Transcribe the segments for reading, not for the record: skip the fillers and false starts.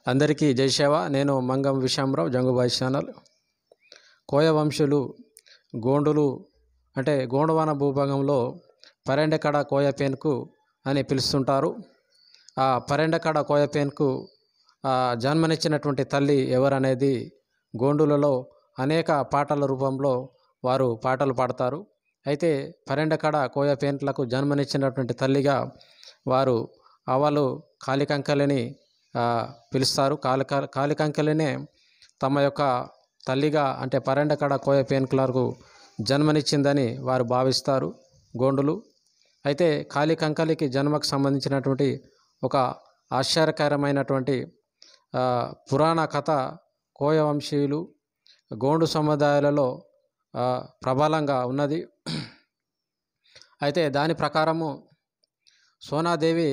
అందరికీ జై సేవ. నేను మంగం విశ్యాంరావు, జంగుబాయి ఛానల్. కోయ వంశులు గోండులు అంటే గోండవాన భూభాగంలో పరెండెకడ కోయపేన్కు అని పిలుస్తుంటారు. ఆ పరెండెకడ కోయపేన్కు జన్మనిచ్చినటువంటి తల్లి ఎవరనేది గోండులలో అనేక పాటల రూపంలో వారు పాటలు పాడతారు. అయితే పరెండెకడ కోయపేన్లకు జన్మనిచ్చినటువంటి తల్లిగా వారు అవలు కాలికంకలిని పిలుస్తారు. కాలికంకలినే తమ యొక్క తల్లిగా అంటే పరెండెకడ కోయపేన్కులకు జన్మనిచ్చిందని వారు భావిస్తారు గోండులు. అయితే కాలికంకలికి జన్మకు సంబంధించినటువంటి ఒక ఆశ్చర్యకరమైనటువంటి పురాణ కథ కోయ వంశీయులు గోండు సముదాయాలలో ప్రబలంగా ఉన్నది. అయితే దాని ప్రకారము సోనాదేవి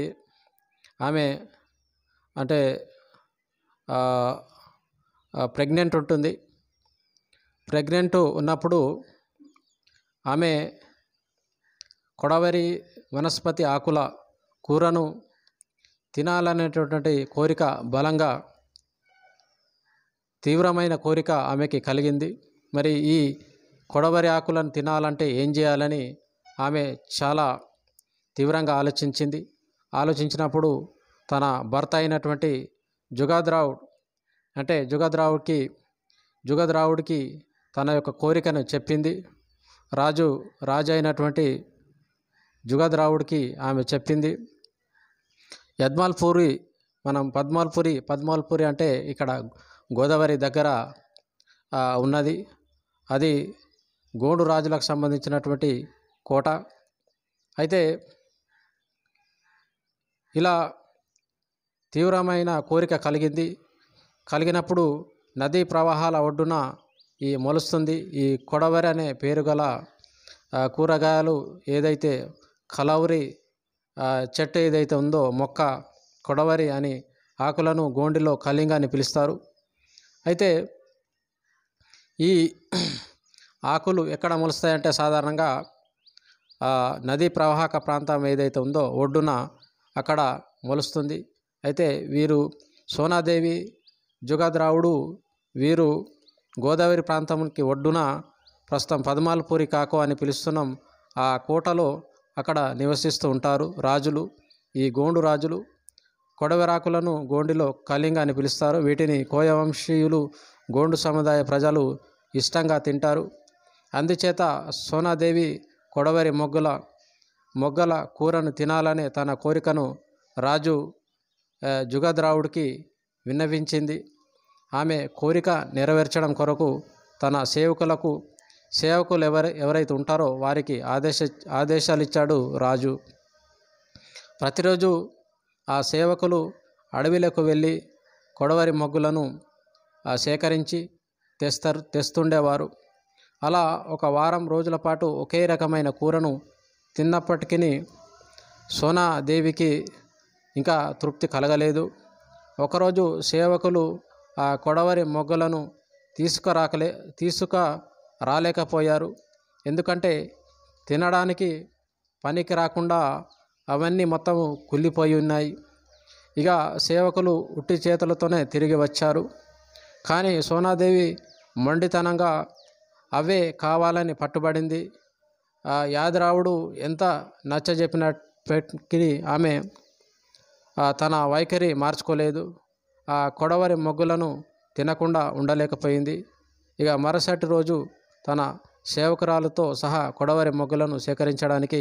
ఆమె అంటే ప్రెగ్నెంట్ ఉంటుంది. ప్రెగ్నెంట్ ఉన్నప్పుడు ఆమె కొడవరి వనస్పతి ఆకుల కూరను తినాలనేటటువంటి కోరిక బలంగా తీవ్రమైన కోరిక ఆమెకి కలిగింది. మరి ఈ కొడవరి ఆకులను తినాలంటే ఏం చేయాలని ఆమె చాలా తీవ్రంగా ఆలోచించినప్పుడు తన భర్త అయినటువంటి జుగద్రావుడ్ అంటే జుగద్రావుడికి తన యొక్క కోరికను చెప్పింది. రాజు అయినటువంటి జుగద్రావుడికి ఆమె చెప్పింది. యద్మాల్పూరి మనం పద్మాల్పూరి అంటే ఇక్కడ గోదావరి దగ్గర ఉన్నది. అది గోండు రాజులకు సంబంధించినటువంటి కోట. అయితే ఇలా తీవ్రమైన కోరిక కలిగినప్పుడు నదీ ప్రవాహాల ఒడ్డున ఈ మొలుస్తుంది ఈ కొడవరి అనే పేరు గల కూరగాయలు ఏదైతే కలౌరి చెట్టు ఏదైతే ఉందో మొక్క కొడవరి అని ఆకులను గోండిలో కలింగ అని పిలుస్తారు. అయితే ఈ ఆకులు ఎక్కడ మొలుస్తాయంటే సాధారణంగా నదీ ప్రవాహక ప్రాంతం ఏదైతే ఉందో ఒడ్డున అక్కడ మొలుస్తుంది. అయితే వీరు సోనాదేవి జుగద్రావుడు వీరు గోదావరి ప్రాంతానికి ఒడ్డున ప్రస్తుతం పద్మాల్పూరి కాకో అని పిలుస్తున్నాం ఆ కోటలో అక్కడ నివసిస్తూ ఉంటారు రాజులు. ఈ గోండు రాజులు కొడవరాకులను గోండిలో కలింగ అని పిలుస్తారు. వీటిని కోయ వంశీయులు గోండు సముదాయ ప్రజలు ఇష్టంగా తింటారు. అందుచేత సోనాదేవి కొడవరి మొగ్గల కూరను తినాలనే తన కోరికను రాజు జుగద్రావుడికి విన్నవించింది. ఆమె కోరిక నెరవేర్చడం కొరకు తన సేవకులు ఎవరైతే ఉంటారో వారికి ఆదేశాలు ఇచ్చాడు రాజు. ప్రతిరోజు ఆ సేవకులు అడవిలకు వెళ్ళి కొడవరి మొగ్గులను సేకరించి తెస్తుండేవారు. అలా ఒక వారం రోజుల పాటు ఒకే రకమైన కూరను తిన్నప్పటికీ సోనాదేవికి ఇంకా తృప్తి కలగలేదు. ఒకరోజు సేవకులు ఆ కొడవరి మొగ్గలను తీసుకురాలేకపోయారు. ఎందుకంటే తినడానికి పనికి రాకుండా అవన్నీ మొత్తం కుళ్ళిపోయి ఉన్నాయి. ఇక సేవకులు ఉట్టి చేతులతోనే తిరిగి వచ్చారు. కానీ సోనాదేవి మొండితనంగా అవే కావాలని పట్టుబడింది. యాదరావుడు ఎంత నచ్చజెప్పినప్పటికీ ఆమె తన వైఖరి మార్చుకోలేదు. ఆ కొడవరి మొగ్గులను తినకుండా ఉండలేకపోయింది. ఇక మరుసటి రోజు తన సేవకురాలతో సహా కొడవరి మొగ్గులను సేకరించడానికి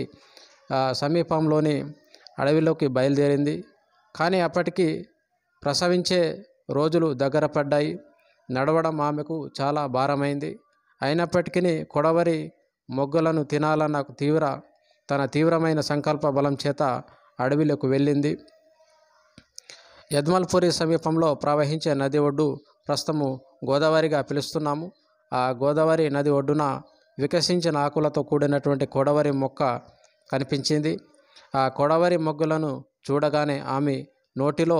సమీపంలోని అడవిలోకి బయలుదేరింది. కానీ అప్పటికి ప్రసవించే రోజులు దగ్గర పడ్డాయి. నడవడం ఆమెకు చాలా భారమైంది. అయినప్పటికీ కొడవరి మొగ్గులను తినాలన్న తన తీవ్రమైన సంకల్ప బలం చేత అడవిలోకి వెళ్ళింది. యద్మల్పూరి సమీపంలో ప్రవహించే నది ఒడ్డు ప్రస్తుతము గోదావరిగా పిలుస్తున్నాము. ఆ గోదావరి నది ఒడ్డున వికసించిన ఆకులతో కూడినటువంటి కొడవరి మొక్క కనిపించింది. ఆ కొడవరి మొగ్గులను చూడగానే ఆమె నోటిలో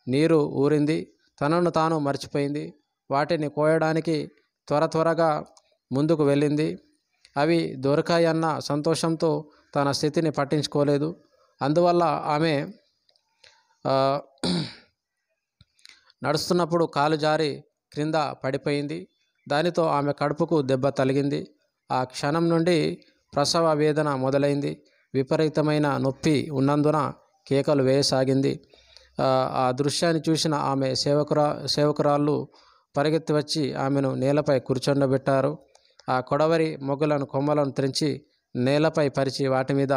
నీరు ఊరింది. తనను తాను మర్చిపోయింది. వాటిని కోయడానికి త్వరగా ముందుకు వెళ్ళింది. అవి దొరికాయన్న సంతోషంతో తన స్థితిని పట్టించుకోలేదు. అందువల్ల ఆమె నడుస్తున్నప్పుడు కాలు జారి క్రింద పడిపోయింది. దానితో ఆమె కడుపుకు దెబ్బ తగిలింది. ఆ క్షణం నుండి ప్రసవ వేదన మొదలైంది. విపరీతమైన నొప్పి ఉన్నందున కేకలు వేయసాగింది. ఆ దృశ్యాన్ని చూసిన ఆమె సేవకురాళ్ళు పరిగెత్తి వచ్చి ఆమెను నేలపై కూర్చోబెట్టారు. ఆ కొడవరి మొగ్గలను కొమ్మలను తెంచి నేలపై పరిచి వాటి మీద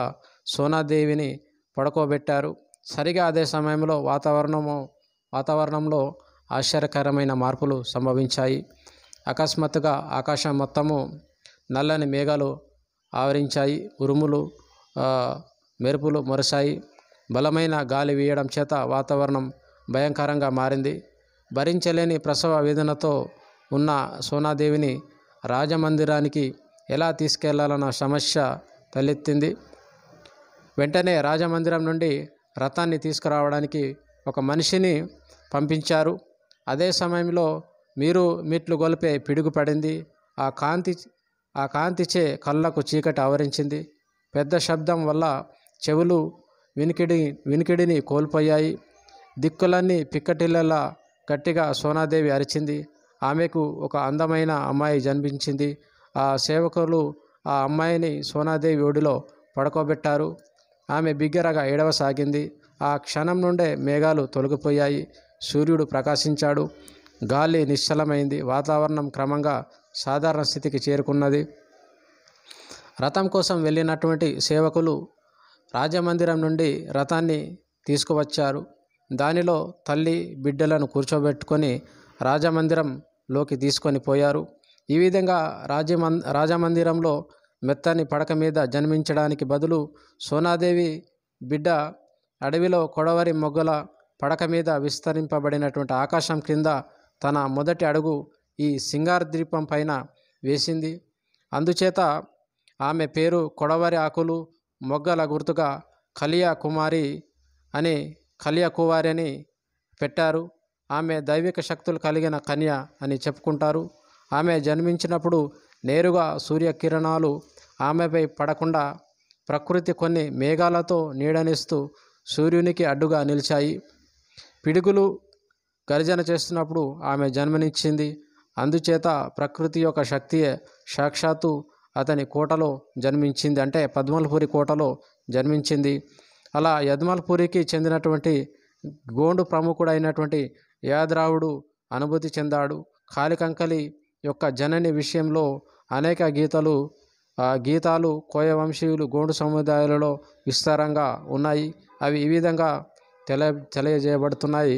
సోనాదేవిని పడుకోబెట్టారు. సరిగా అదే సమయంలో వాతావరణంలో ఆశ్చర్యకరమైన మార్పులు సంభవించాయి. అకస్మాత్తుగా ఆకాశం మొత్తము నల్లని మేఘాలు ఆవరించాయి. ఉరుములు, మెరుపులు మొరసాయి. బలమైన గాలి వీయడం చేత వాతావరణం భయంకరంగా మారింది. భరించలేని ప్రసవ వేదనతో ఉన్న సోనాదేవిని రాజమందిరానికి ఎలా తీసుకెళ్లాలన్న సమస్య తలెత్తింది. వెంటనే రాజమందిరం నుండి రథాన్ని తీసుకురావడానికి ఒక మనిషిని పంపించారు. అదే సమయంలో మెట్లు గొలిపే పిడుగు పడింది. ఆ కాంతిచే కళ్ళకు చీకటి ఆవరించింది. పెద్ద శబ్దం వల్ల చెవులు వినికిడిని కోల్పోయాయి. దిక్కులన్నీ పిక్కటిల్లలా గట్టిగా సోనాదేవి అరిచింది. ఆమెకు ఒక అందమైన అమ్మాయి జన్మించింది. ఆ సేవకులు ఆ అమ్మాయిని సోనాదేవి ఒడిలో పడుకోబెట్టారు. ఆమె బిగ్గరగా ఏడవసాగింది. ఆ క్షణం నుండే మేఘాలు తొలగిపోయాయి. సూర్యుడు ప్రకాశించాడు. గాలి నిశ్చలమైంది. వాతావరణం క్రమంగా సాధారణ స్థితికి చేరుకున్నది. రథం కోసం వెళ్ళినటువంటి సేవకులు రాజమందిరం నుండి రథాన్ని తీసుకువచ్చారు. దానిలో తల్లి బిడ్డలను కూర్చోబెట్టుకొని రాజమందిరంలోకి తీసుకొని పోయారు. ఈ విధంగా రాజమందిరంలో మెత్తని పడక మీద జన్మించడానికి బదులు సోనాదేవి బిడ్డ అడవిలో కొడవరి మొగ్గల పడక మీద విస్తరింపబడినటువంటి ఆకాశం క్రింద తన మొదటి అడుగు ఈ సింగార్ ద్వీపం పైన వేసింది. అందుచేత ఆమె పేరు కొడవరి ఆకులు మొగ్గల గుర్తుగా కలియాకుమారి అని పెట్టారు. ఆమె దైవిక శక్తులు కలిగిన కన్య అని చెప్పుకుంటారు. ఆమె జన్మించినప్పుడు నేరుగా సూర్యకిరణాలు ఆమెపై పడకుండా ప్రకృతి కొన్ని మేఘాలతో నీడనిస్తూ సూర్యునికి అడ్డుగా నిలిచాయి. పిడుగులు గర్జన చేస్తున్నప్పుడు ఆమె జన్మనిచ్చింది. అందుచేత ప్రకృతి యొక్క శక్తియే సాక్షాత్తు అతని కోటలో జన్మించింది, అంటే పద్మల్పురి కోటలో జన్మించింది. అలా యద్మల్పురికి చెందినటువంటి గోండు ప్రముఖుడైనటువంటి యాదరావుడు అనుభూతి చెందాడు. కాలికంకలి యొక్క జనని విషయంలో అనేక గీతాలు కోయ వంశీయులు గోండు సముదాయాలలో విస్తారంగా ఉన్నాయి. అవి ఈ విధంగా తెలియజేయబడుతున్నాయి.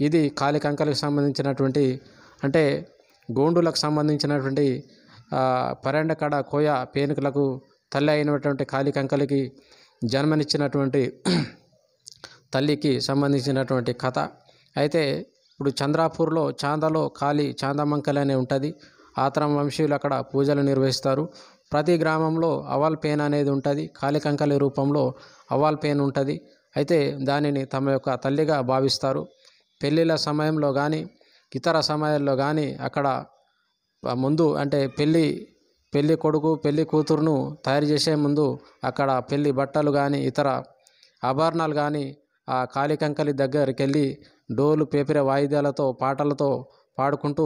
ఇది కాలికంకలికి సంబంధించినటువంటి, అంటే గోండులకు సంబంధించినటువంటి పరెండకడ కోయ పేనుకలకు తల్లి అయినటువంటి కాలికంకలికి జన్మనిచ్చినటువంటి తల్లికి సంబంధించినటువంటి కథ. అయితే ఇప్పుడు చంద్రాపూర్లో చాందలో చాందమంకలి అనే ఉంటుంది. ఆతరం వంశీయులు అక్కడ పూజలు నిర్వహిస్తారు. ప్రతి గ్రామంలో అవాల్ పేన్ అనేది ఉంటుంది. కాలికంకలి రూపంలో అవాల్ పేన్ ఉంటుంది. అయితే దానిని తమ యొక్క తల్లిగా భావిస్తారు. పెళ్ళిళ్ళ సమయంలో కానీ ఇతర సమయాల్లో కానీ అక్కడ ముందు, అంటే పెళ్ళి కొడుకు పెళ్ళి కూతురును తయారు చేసే ముందు అక్కడ పెళ్ళి బట్టలు కానీ ఇతర ఆభరణాలు కానీ ఆ కాలికంకలి దగ్గరికి వెళ్ళి డోలు పేపిర వాయిద్యాలతో పాటలతో పాడుకుంటూ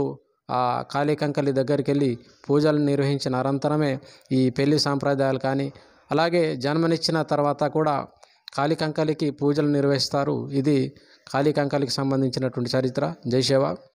ఆ కాలికంకలి దగ్గరికి వెళ్ళి పూజలు నిర్వహించిన అనంతరమే ఈ పెళ్లి సాంప్రదాయాలు కానీ, అలాగే జన్మనిచ్చిన తర్వాత కూడా కాలికంకలికి పూజలు నిర్వహిస్తారు. ఇది కాలికంకలికి సంబంధించినటువంటి చరిత్ర. జై శివ.